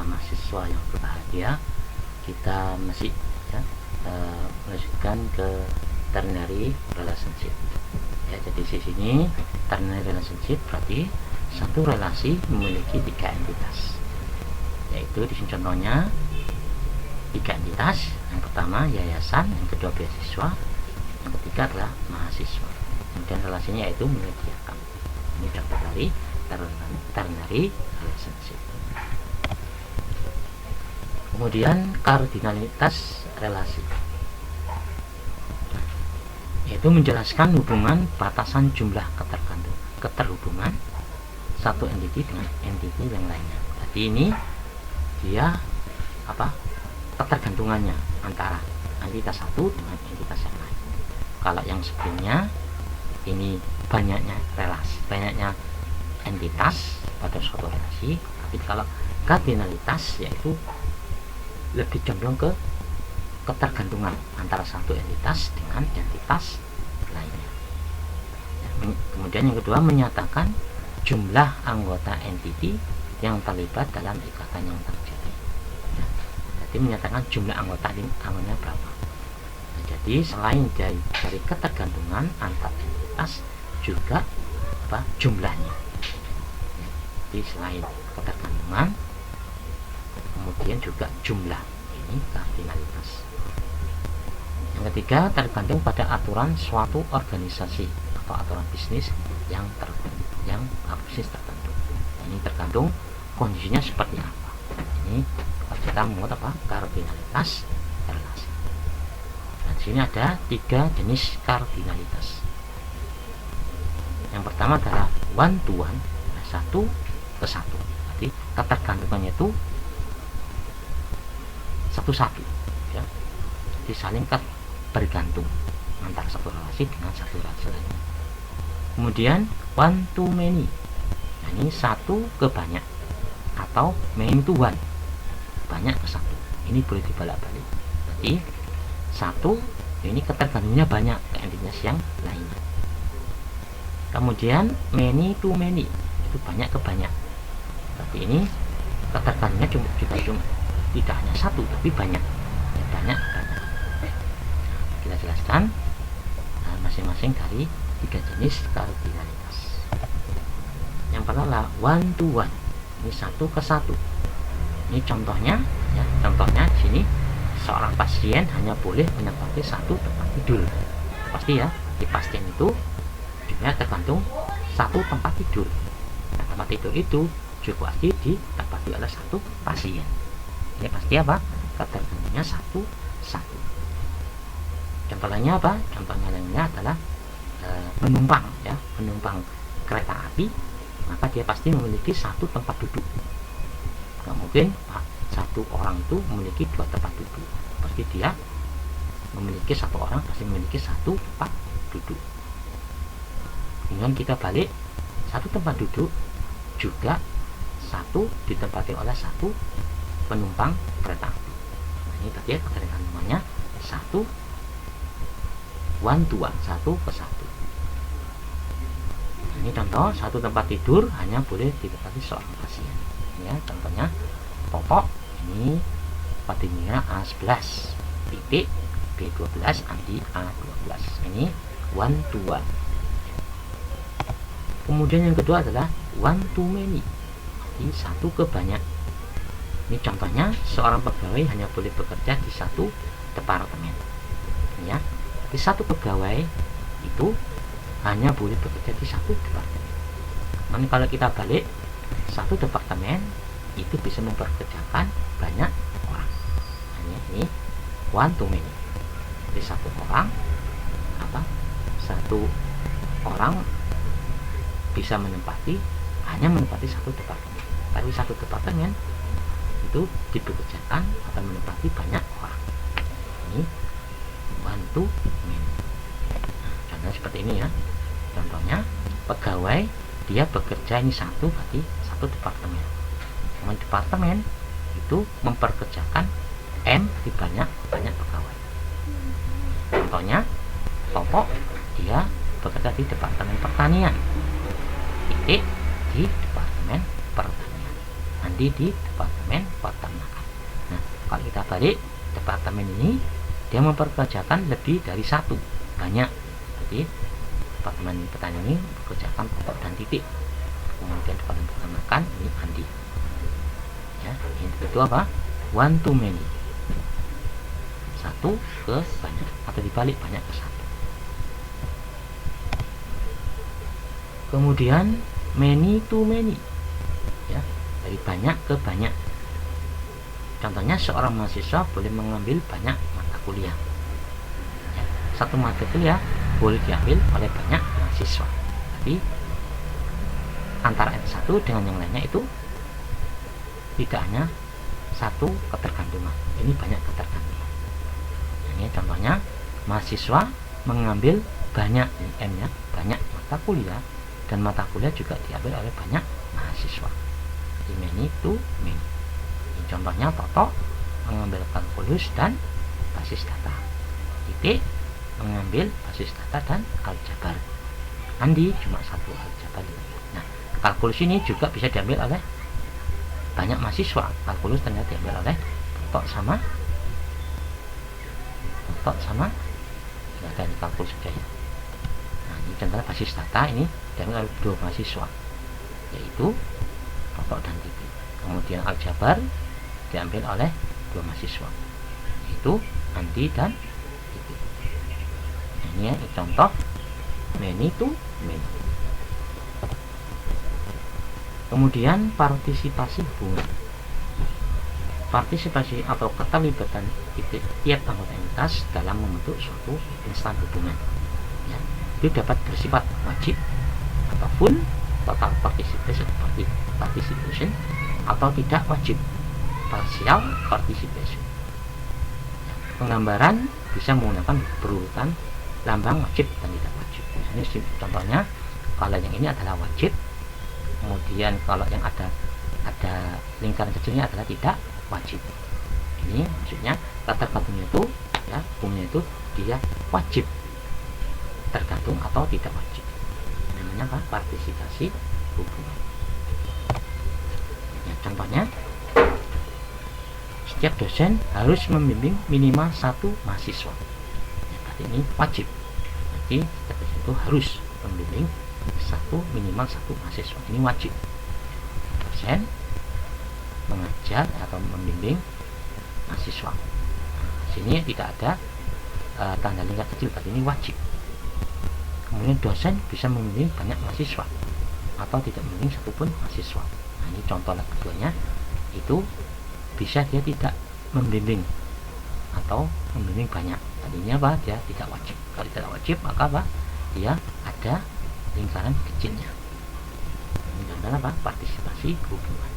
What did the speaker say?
para mahasiswa yang berbahagia, kita masih ya, melanjutkan ke ternary relationship ya. Jadi di sini ternary relationship berarti satu relasi memiliki 3 entitas, yaitu di sini contohnya 3 entitas. Yang pertama yayasan, yang kedua beasiswa, yang ketiga adalah mahasiswa. Kemudian relasinya yaitu menyediakan. Ini contoh dari ternary relationship. Kemudian kardinalitas relasi, yaitu menjelaskan hubungan batasan jumlah keterhubungan satu entiti dengan entiti yang lainnya. Jadi ini dia ketergantungannya antara entitas satu dengan entitas yang lain. Kalau yang sebelumnya ini banyaknya relasi, banyaknya entitas pada suatu relasi, tapi kalau kardinalitas yaitu lebih condong ke ketergantungan antara satu entitas dengan entitas lainnya. Kemudian yang kedua menyatakan jumlah anggota entiti yang terlibat dalam ikatan yang terjadi. Jadi menyatakan jumlah anggotanya berapa. Nah, jadi selain dari ketergantungan antar entitas juga jumlahnya. Jadi selain ketergantungan, kemudian juga jumlah, ini kardinalitas. Yang ketiga tergantung pada aturan suatu organisasi atau aturan bisnis yang bisnis tertentu. Ini tergantung kondisinya seperti apa. Ini kita membuat kardinalitas relasi. Dan di sini ada 3 jenis kardinalitas. Yang pertama adalah one to one, satu ke satu. Jadi ketergantungannya itu satu-satu ya. Jadi saling bergantung antara satu relasi dengan satu relasi lainnya. Kemudian one to many, nah, ini satu ke banyak atau many to one, banyak ke satu. Ini boleh dibolak-balik. Jadi satu ini ketergantungnya banyak ke entitas yang lainnya. Kemudian many to many, itu banyak ke banyak. Tapi ini ketergantungnya cuma tidak hanya satu tapi banyak ya, banyak. Kita jelaskan masing-masing dari 3 jenis kardinalitas. Yang pertama one to one, ini satu ke satu. Ini contohnya ya, contohnya di sini seorang pasien hanya boleh menempati satu tempat tidur. Pasti ya, di pasien itu juga tergantung satu tempat tidur. Nah, tempat tidur itu juga pasti ditempati oleh satu pasien. Ini pasti ketergantungannya satu. Contoh lainnya Contohnya lainnya adalah penumpang ya, penumpang kereta api, maka dia pasti memiliki satu tempat duduk. Nggak mungkin satu orang itu memiliki 2 tempat duduk. Pasti dia memiliki satu orang pasti memiliki satu tempat duduk. Dengan kita balik, satu tempat duduk juga satu ditempati oleh satu penumpang kereta api. Nah, ini tadi ketergantungannya satu, one to one, satu ke satu. Ini contoh satu tempat tidur hanya boleh ditempati seorang pasien ya. Contohnya popok ini patinya A11, titik B12, Andi A12. Ini one to one. Kemudian yang kedua adalah one to many, jadi satu ke banyak. Ini contohnya seorang pegawai hanya boleh bekerja di satu departemen ya. Jadi satu pegawai itu hanya boleh bekerja di satu departemen. Namun kalau kita balik, satu departemen itu bisa mempekerjakan banyak orang. Ini one to many. Jadi satu orang bisa hanya menempati satu departemen. Tapi satu departemen itu dipekerjakan atau menempati banyak orang. Ini one to many. Contohnya seperti ini ya. Contohnya pegawai dia bekerja ini satu, berarti satu departemen. Namun departemen itu memperkerjakan M di banyak pegawai. Contohnya Popok dia bekerja di departemen pertanian, titik di departemen pertanian. Andi di departemen peternakan. Nah, kalau kita balik, departemen ini dia mempekerjakan lebih dari satu, banyak. Jadi departemen pertanian ini mempekerjakan Toto dan Titik. Kemudian departemen peternakan ini Andi. Ya, itu apa? One to many. Satu ke banyak, atau dibalik, banyak ke satu. Kemudian many to many, ya, dari banyak ke banyak. Contohnya seorang mahasiswa boleh mengambil banyak mata kuliah, ya, satu mata kuliah boleh diambil oleh banyak mahasiswa, tapi antara yang satu dengan yang lainnya itu tidak hanya satu ketergantungan, ini banyak ketergantungan. Ini contohnya mahasiswa mengambil banyak, M-nya banyak mata kuliah, dan mata kuliah juga diambil oleh banyak mahasiswa. Jadi many to many. Ini contohnya Toto mengambil kalkulus dan basis data. Titik mengambil basis data dan aljabar. Andi cuma satu aljabar. Nah, kalkulus ini juga bisa diambil oleh banyak mahasiswa. Kalkulus ternyata diambil oleh Toto sama dan kalkulus saja ya. Nah, ini contohnya basis data ini diambil oleh dua mahasiswa, yaitu Toto dan Titik. Kemudian aljabar diambil oleh dua mahasiswa, yaitu Andi dan Titik. Nah, ini ya contoh many to many. Kemudian partisipasi hubungan. Partisipasi atau keterlibatan tiap anggota entitas dalam membentuk suatu instan hubungan, ya, itu dapat bersifat wajib atau full total participation, atau tidak wajib partial participation. Ya, penggambaran bisa menggunakan berurutan lambang wajib dan tidak wajib. Nah, ini contohnya, kalau yang ini adalah wajib, kemudian kalau yang ada lingkaran kecilnya adalah tidak wajib. Ini maksudnya ketergantungannya itu, ya, hukumnya itu dia wajib tergantung atau tidak wajib. Namanya apa? Partisipasi hubungan. Ya, contohnya setiap dosen harus membimbing minimal satu mahasiswa. Ya, berarti ini wajib. Jadi setiap dosen itu harus membimbing minimal satu mahasiswa. Ini wajib. Dosen mengajar atau membimbing mahasiswa. Sini tidak ada tanda lingkar kecil, berarti ini wajib. Kemudian dosen bisa membimbing banyak mahasiswa atau tidak membimbing satupun mahasiswa. Nah, ini contoh keduanya, itu bisa dia tidak membimbing atau membimbing banyak. Tadinya apa? Dia tidak wajib. Kalau tidak wajib, maka apa? Dia ada lingkaran kecilnya. Ini adalah apa? Partisipasi hubungan.